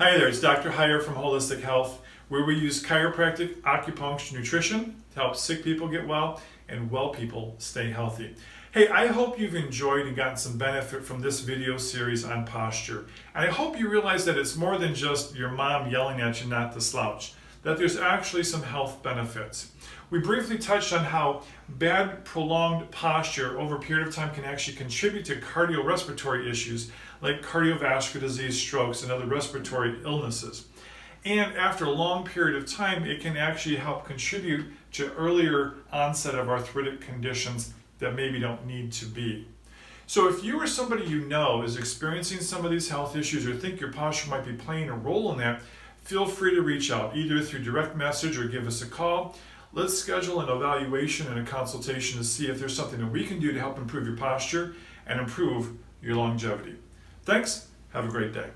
Hi there, it's Dr. Heyer from Holistic Health, where we use chiropractic, acupuncture, nutrition to help sick people get well and well people stay healthy. Hey, I hope you've enjoyed and gotten some benefit from this video series on posture. And I hope you realize that it's more than just your mom yelling at you not to slouch, that there's actually some health benefits. We briefly touched on how bad prolonged posture over a period of time can actually contribute to cardiorespiratory issues like cardiovascular disease, strokes, and other respiratory illnesses. And after a long period of time, it can actually help contribute to earlier onset of arthritic conditions that maybe don't need to be. So if you or somebody you know is experiencing some of these health issues or think your posture might be playing a role in that, feel free to reach out either through direct message or give us a call. Let's schedule an evaluation and a consultation to see if there's something that we can do to help improve your posture and improve your longevity. Thanks. Have a great day.